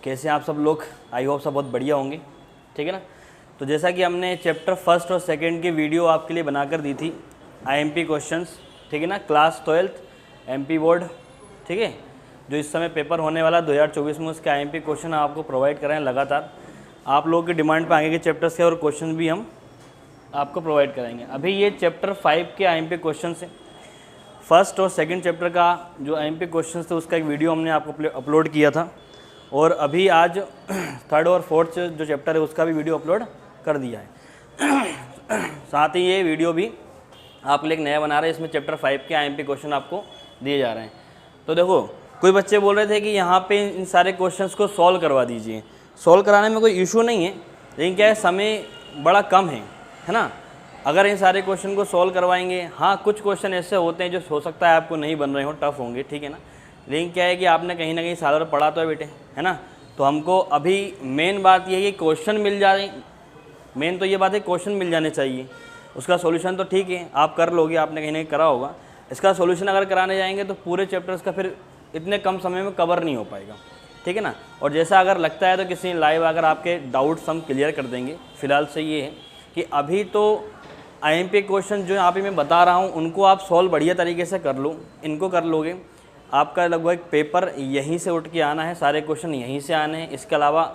कैसे आप सब लोग? आई होप सब बहुत बढ़िया होंगे, ठीक है ना। तो जैसा कि हमने चैप्टर फर्स्ट और सेकंड की वीडियो आपके लिए बनाकर दी थी, आईएमपी क्वेश्चंस, ठीक है ना, क्लास 12 एमपी बोर्ड, ठीक है, जो इस समय पेपर होने वाला 2024 में, उसके आईएमपी क्वेश्चन आपको प्रोवाइड कराएं लगातार। आप लोगों की डिमांड पे आगे के चैप्टर्स के और क्वेश्चन भी हम आपको प्रोवाइड कराएंगे। अभी ये चैप्टर 5 के आईएमपी क्वेश्चन है। फर्स्ट और सेकंड चैप्टर का जो आईएमपी क्वेश्चन थे उसका एक वीडियो हमने आपको अपलोड किया था, और अभी आज थर्ड और फोर्थ जो चैप्टर है उसका भी वीडियो अपलोड कर दिया है। साथ ही ये वीडियो भी आप लोग नया बना रहे हैं, इसमें चैप्टर 5 के आईएमपी क्वेश्चन आपको दिए जा रहे हैं। तो देखो, कोई बच्चे बोल रहे थे कि यहाँ पे इन सारे क्वेश्चंस को सॉल्व करवा दीजिए। सॉल्व कराने में कोई इशू नहीं है, लेकिन क्या है, समय बड़ा कम है ना। अगर इन सारे क्वेश्चन को सॉल्व करवाएंगे, हाँ कुछ क्वेश्चन ऐसे होते हैं जो हो सकता है आपको नहीं बन रहे हो, टफ होंगे, ठीक है ना। लेकिन क्या है कि आपने कहीं ना कहीं साल भर पढ़ा तो है बेटे, है ना। तो हमको अभी मेन बात यह है कि क्वेश्चन मिल जाए। मेन तो ये बात है क्वेश्चन मिल जाने चाहिए। उसका सॉल्यूशन तो ठीक है आप कर लोगे, आपने कहीं ना कहीं करा होगा। इसका सॉल्यूशन अगर कराने जाएंगे तो पूरे चैप्टर्स का फिर इतने कम समय में कवर नहीं हो पाएगा, ठीक है ना। और जैसा अगर लगता है तो किसी लाइव अगर आपके डाउट्स हम क्लियर कर देंगे। फिलहाल से ये है कि अभी तो आईएमपी क्वेश्चन जो यहाँ पे मैं बता रहा हूँ उनको आप सॉल्व बढ़िया तरीके से कर लो। इनको कर लोगे, आपका लगभग पेपर यहीं से उठ के आना है, सारे क्वेश्चन यहीं से आने हैं। इसके अलावा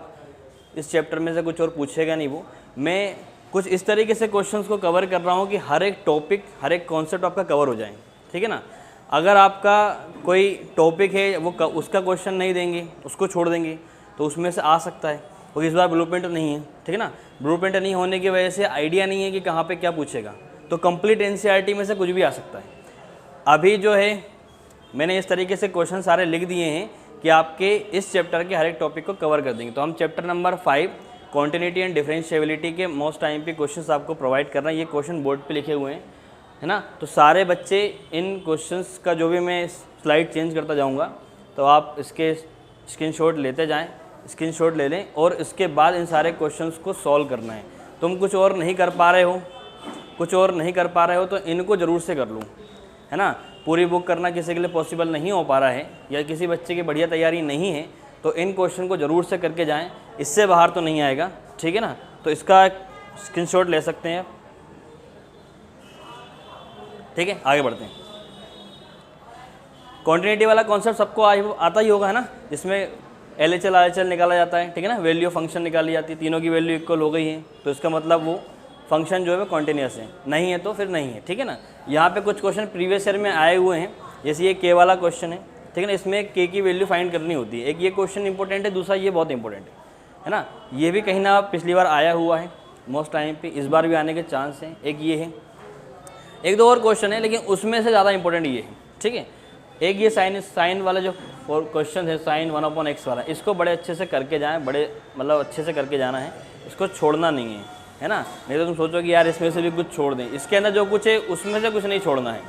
इस चैप्टर में से कुछ और पूछेगा नहीं वो। मैं कुछ इस तरीके से क्वेश्चंस को कवर कर रहा हूँ कि हर एक टॉपिक, हर एक कॉन्सेप्ट आपका कवर हो जाए, ठीक है ना। अगर आपका कोई टॉपिक है वो उसका क्वेश्चन नहीं देंगे, उसको छोड़ देंगे, तो उसमें से आ सकता है, क्योंकि इस बार ब्लूप्रिंट नहीं है, ठीक है ना। ब्लूप्रिंट नहीं होने की वजह से आइडिया नहीं है कि कहाँ पे क्या पूछेगा, तो कंप्लीट एनसीईआरटी में से कुछ भी आ सकता है। अभी जो है मैंने इस तरीके से क्वेश्चन सारे लिख दिए हैं कि आपके इस चैप्टर के हर एक टॉपिक को कवर कर देंगे। तो हम chapter number 5 continuity and differentiability के मोस्ट आईएमपी क्वेश्चंस आपको प्रोवाइड कर रहे हैं। ये क्वेश्चन बोर्ड पे लिखे हुए हैं, है ना। तो सारे बच्चे इन क्वेश्चंस का जो भी मैं स्लाइड चेंज करता जाऊँगा, तो आप इसके स्क्रीनशॉट लेते जाएँ, स्क्रीनशॉट ले लें, और इसके बाद इन सारे क्वेश्चंस को सॉल्व करना है। तुम कुछ और नहीं कर पा रहे हो, कुछ और नहीं कर पा रहे हो तो इनको ज़रूर से कर लो, है ना। पूरी बुक करना किसी के लिए पॉसिबल नहीं हो पा रहा है, या किसी बच्चे की बढ़िया तैयारी नहीं है, तो इन क्वेश्चन को ज़रूर से करके जाएं। इससे बाहर तो नहीं आएगा, ठीक है ना। तो इसका स्क्रीनशॉट ले सकते हैं, ठीक है। आगे बढ़ते हैं। कॉन्टिन्यूटी वाला कॉन्सेप्ट सबको आता ही होगा, है ना, जिसमें LHL RHL निकाला जाता है, ठीक है ना। वैल्यू फंक्शन निकाली जाती है, तीनों की वैल्यू इक्वल हो गई है, तो इसका मतलब वो फंक्शन जो है वो कॉन्टिन्यूस है, नहीं है तो फिर नहीं है, ठीक है ना। यहाँ पे कुछ क्वेश्चन प्रीवियस ईयर में आए हुए हैं, जैसे ये के वाला क्वेश्चन है, ठीक है ना। इसमें के की वैल्यू फाइंड करनी होती है। एक ये क्वेश्चन इंपॉर्टेंट है, दूसरा ये बहुत इंपॉर्टेंट है ना। ये भी कहीं ना पिछली बार आया हुआ है मोस्ट टाइम पे, इस बार भी आने के चांस हैं। एक ये है, एक दो और क्वेश्चन है, लेकिन उसमें से ज़्यादा इंपॉर्टेंट ये है, ठीक है। एक ये साइन वाला जो क्वेश्चन है, साइन 1/x वाला, इसको बड़े अच्छे से करके जाएँ, बड़े मतलब अच्छे से करके जाना है, इसको छोड़ना नहीं है ना। नहीं तो तुम सोचो कि यार इसमें से भी कुछ छोड़ दें, इसके अंदर जो कुछ है उसमें से कुछ नहीं छोड़ना है,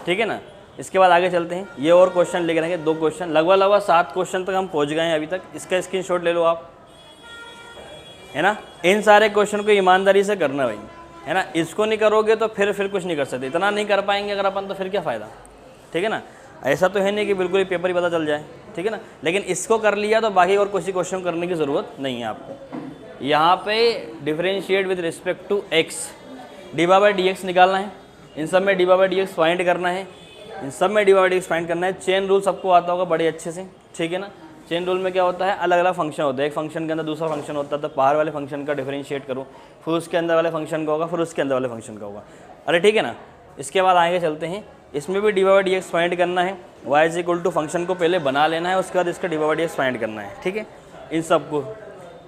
ठीक है ना। इसके बाद आगे चलते हैं। ये और क्वेश्चन लेके रहेंगे, 2 क्वेश्चन, लगभग 7 क्वेश्चन तक हम पहुंच गए हैं अभी तक। इसका स्क्रीनशॉट ले लो आप, है ना। इन सारे क्वेश्चन को ईमानदारी से करना भाई, है ना। इसको नहीं करोगे तो फिर कुछ नहीं कर सकते। इतना नहीं कर पाएंगे अगर अपन, तो फिर क्या फ़ायदा, ठीक है ना। ऐसा तो है नहीं कि बिल्कुल ही पेपर ही पता चल जाए, ठीक है ना। लेकिन इसको कर लिया तो बाकी और किसी क्वेश्चन करने की ज़रूरत नहीं है आपको। यहाँ पे differentiate with respect to x, dy/dx निकालना है। इन सब में dy/dx फाइंड करना है, इन सब में dy/dx फाइंड करना है। चेन रूल सबको आता होगा बड़े अच्छे से, ठीक है ना। चेन रूल में क्या होता है, अलग अलग फंक्शन होता है, एक फंक्शन के अंदर दूसरा फंक्शन होता है, तो बाहर वाले फंक्शन का डिफरेंशिएट करो, फिर उसके अंदर वाले फंक्शन का होगा, फिर उसके अंदर वाले फंक्शन का होगा। अरे ठीक है ना। इसके बाद आगे चलते हैं, इसमें भी dy/dx फाइंड करना है। y = फंक्शन को पहले बना लेना है, उसके बाद इसका dy/dx फाइंड करना है, ठीक है।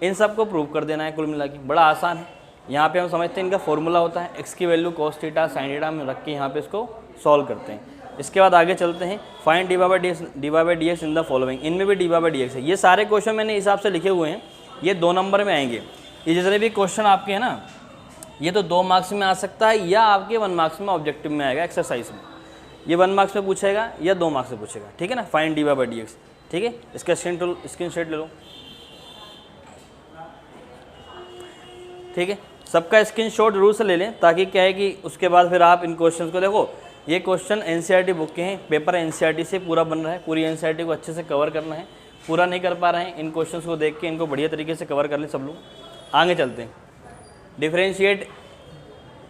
इन सब को प्रूव कर देना है। कुल मिला के बड़ा आसान है। यहाँ पे हम समझते हैं इनका फॉर्मूला होता है, x की वैल्यू cos θ sin θ में रख के यहाँ पे इसको सॉल्व करते हैं। इसके बाद आगे चलते हैं, find dy/dx in the following. इनमें भी dy/dx है। ये सारे क्वेश्चन मैंने हिसाब से लिखे हुए हैं, ये 2 नंबर में आएंगे। ये जितने भी क्वेश्चन आपके हैं ना, ये तो 2 मार्क्स में आ सकता है, या आपके 1 मार्क्स में ऑब्जेक्टिव में आएगा एक्सरसाइज में। ये 1 मार्क्स में पूछेगा या 2 मार्क्स में पूछेगा, ठीक है ना। फाइंड dy/dx, ठीक है। इसका स्क्रीनशॉट ले लो, ठीक है। सबका स्क्रीनशॉट जरूर से ले लें, ताकि क्या है कि उसके बाद फिर आप इन क्वेश्चंस को देखो। ये क्वेश्चन एनसीईआरटी बुक के हैं, पेपर एनसीईआरटी से पूरा बन रहा है, पूरी एनसीईआरटी को अच्छे से कवर करना है। पूरा नहीं कर पा रहे हैं, इन क्वेश्चंस को देख के इनको बढ़िया तरीके से कवर कर लें सब लोग। आगे चलते हैं। Differentiate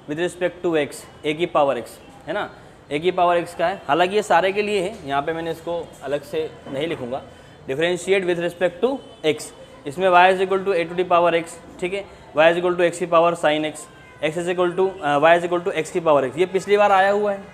with respect to x, a की पावर एक्स, है ना, ए की पावर एक्स का है। हालांकि ये सारे के लिए है, यहाँ पे मैंने इसको अलग से नहीं लिखूंगा। Differentiate with respect to x, इसमें y is equal to a to the power x, ठीक है, y is equal to x की power sine x, x is equal to y is equal to x की power x. ये पिछली बार आया हुआ है,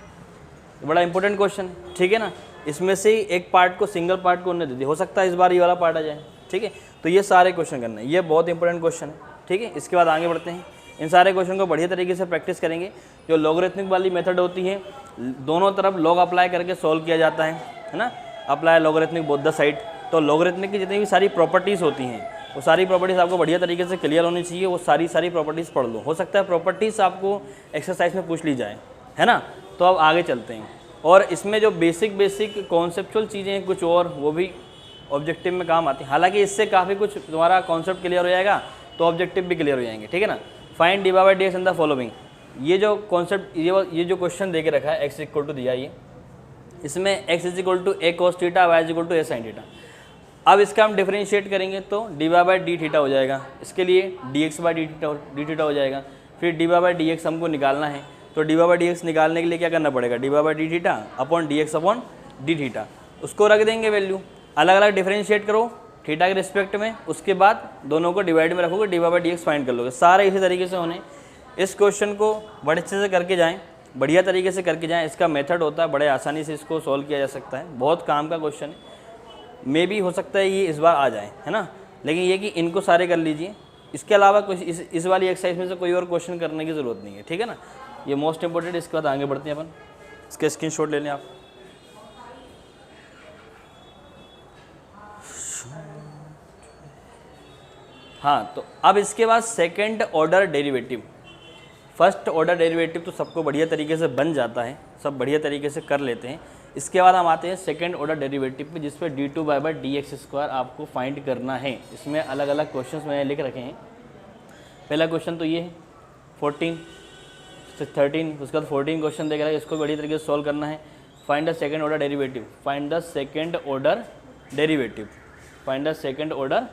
बड़ा इंपॉर्टेंट क्वेश्चन है, ठीक है ना। इसमें से एक पार्ट को, सिंगल पार्ट को उन्होंने दे दिया, हो सकता है इस बार ये वाला पार्ट आ जाए, ठीक है। तो ये सारे क्वेश्चन करना है, ये बहुत इंपॉर्टेंट क्वेश्चन है, ठीक है। इसके बाद आगे बढ़ते हैं। इन सारे क्वेश्चन को बढ़िया तरीके से प्रैक्टिस करेंगे। जो लॉगरिथमिक वाली मेथड होती है, दोनों तरफ लॉग अप्लाई करके सॉल्व किया जाता है ना, apply logarithmic both the side. तो लॉगरिथमिक की जितनी भी सारी प्रॉपर्टीज़ होती हैं, वो सारी प्रॉपर्टीज़ आपको बढ़िया तरीके से क्लियर होनी चाहिए। वो सारी प्रॉपर्टीज़ पढ़ लो, हो सकता है प्रॉपर्टीज़ आपको एक्सरसाइज में पूछ ली जाए, है ना। तो अब आगे चलते हैं। और इसमें जो बेसिक कॉन्सेप्चुअल चीज़ें हैं कुछ और, वो भी ऑब्जेक्टिव में काम आती हैं। हालांकि इससे काफ़ी कुछ तुम्हारा कॉन्सेप्ट क्लियर हो जाएगा तो ऑब्जेक्टिव भी क्लियर हो जाएंगे, ठीक है ना। Find D by d x in the following, ये जो कॉन्सेप्ट, ये जो क्वेश्चन दे के रखा है, एक्स इक्वल टू दिया, ये इसमें x is equal to a cos theta, y is equal to a sine theta. अब इसका हम डिफरेंशिएट करेंगे तो d y by d theta हो जाएगा, इसके लिए d x by d theta हो जाएगा। फिर d y by d x हमको निकालना है, तो d y by d x निकालने के लिए क्या करना पड़ेगा, d y by d theta upon d x upon D theta, उसको रख देंगे वैल्यू। अलग अलग डिफरेंशिएट करो थीटा के रिस्पेक्ट में, उसके बाद दोनों को डिवाइड में रखोगे, d y by d x find कर लोगे। सारे इसी तरीके से होने। इस क्वेश्चन को बड़े अच्छे से करके जाएँ, बढ़िया तरीके से करके जाएँ। इसका मेथड होता है, बड़े आसानी से इसको सॉल्व किया जा सकता है, बहुत काम का क्वेश्चन है। मे भी हो सकता है ये इस बार आ जाए, है ना, लेकिन ये कि इनको सारे कर लीजिए। इसके अलावा कुछ इस वाली एक्सरसाइज में से कोई और क्वेश्चन करने की ज़रूरत नहीं है, ठीक है ना। ये मोस्ट इंपॉर्टेंट। इसके बाद आगे बढ़ते हैं अपन। इसके स्क्रीनशॉट ले लें आप। हाँ, तो अब इसके बाद second order derivative. First order derivative तो सबको बढ़िया तरीके से बन जाता है, सब बढ़िया तरीके से कर लेते हैं। इसके बाद हम आते हैं सेकंड ऑर्डर डेरिवेटिव पे, जिस पे D two by by d x square आपको फाइंड करना है। इसमें अलग अलग क्वेश्चंस मैंने लिख रखे हैं। पहला क्वेश्चन तो ये है 14 से 13, उसके बाद 14 क्वेश्चन देख रहा है, इसको बढ़िया तरीके से सॉल्व करना है। Find the second order derivative, find the second order derivative, find the second order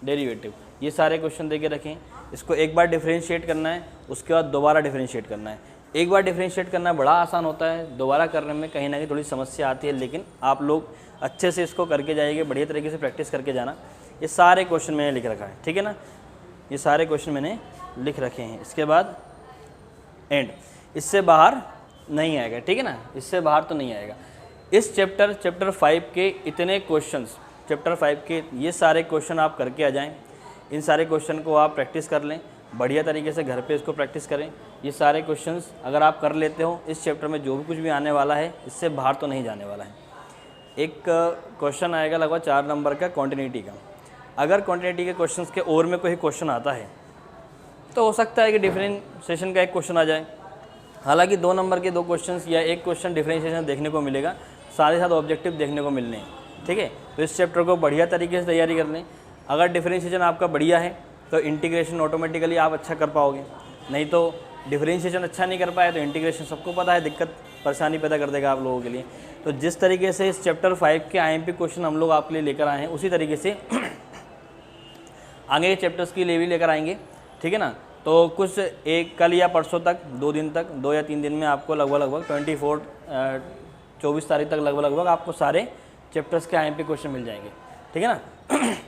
derivative. ये सारे क्वेश्चन दे के रखें। इसको एक बार डिफरेंशिएट करना है, उसके बाद दोबारा डिफरेंशिएट करना है। एक बार डिफरेंशिएट करना बड़ा आसान होता है, दोबारा करने में कहीं ना कहीं थोड़ी समस्या आती है, लेकिन आप लोग अच्छे से इसको करके जाइए, बढ़िया तरीके से प्रैक्टिस करके जाना। ये सारे क्वेश्चन मैंने लिख रखा है, ठीक है ना, ये सारे क्वेश्चन मैंने लिख रखे हैं। इसके बाद एंड, इससे बाहर नहीं आएगा, ठीक है ना, इससे बाहर तो नहीं आएगा। इस चैप्टर 5 के इतने क्वेश्चंस, चैप्टर 5 के ये सारे क्वेश्चन आप करके आ जाएं। इन सारे क्वेश्चन को आप प्रैक्टिस कर लें, बढ़िया तरीके से घर पे इसको प्रैक्टिस करें। ये सारे क्वेश्चंस अगर आप कर लेते हो, इस चैप्टर में जो भी कुछ भी आने वाला है इससे बाहर तो नहीं जाने वाला है। एक क्वेश्चन आएगा लगभग 4 नंबर का कॉन्टिन्यूटी का। अगर कॉन्टिन्यूटी के क्वेश्चंस के और में कोई क्वेश्चन आता है तो हो सकता है कि डिफरेंशिएशन का एक क्वेश्चन आ जाए। हालांकि 2 नंबर के 2 क्वेश्चंस या एक क्वेश्चन डिफरेंशिएशन देखने को मिलेगा, साथ ही साथ ऑब्जेक्टिव देखने को मिलने हैं, ठीक है। तो इस चैप्टर को बढ़िया तरीके से तैयारी कर लें। अगर डिफरेंशिएशन आपका बढ़िया है तो इंटीग्रेशन ऑटोमेटिकली आप अच्छा कर पाओगे, नहीं तो डिफरेंशिएशन अच्छा नहीं कर पाए तो इंटीग्रेशन सबको पता है दिक्कत परेशानी पैदा कर देगा आप लोगों के लिए। तो जिस तरीके से इस चैप्टर 5 के IMP क्वेश्चन हम लोग आपके लिए लेकर आए हैं, उसी तरीके से आगे के चैप्टर्स के लिए भी लेकर आएंगे, ठीक है ना। तो कुछ एक कल या परसों तक, 2 दिन तक, 2 या 3 दिन में आपको लगभग 24 तारीख तक लगभग आपको सारे चैप्टर्स के IMP क्वेश्चन मिल जाएंगे, ठीक है ना।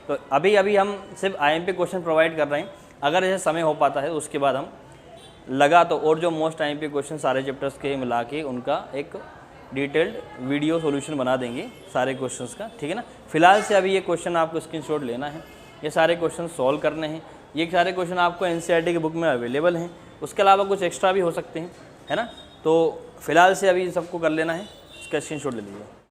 तो अभी हम सिर्फ IMP क्वेश्चन प्रोवाइड कर रहे हैं। अगर ऐसे समय हो पाता है तो उसके बाद हम लगा तो और जो मोस्ट IMP क्वेश्चन सारे चैप्टर्स के मिला के उनका एक डिटेल्ड वीडियो सॉल्यूशन बना देंगे सारे क्वेश्चंस का, ठीक है ना। फिलहाल से अभी ये क्वेश्चन आपको स्क्रीनशॉट लेना है, ये सारे क्वेश्चन सॉल्व करने हैं। ये सारे क्वेश्चन आपको NCERT की बुक में अवेलेबल हैं, उसके अलावा कुछ एक्स्ट्रा भी हो सकते हैं, है ना। तो फिलहाल से अभी सबको कर लेना है, इसका स्क्रीनशॉट ले लीजिए।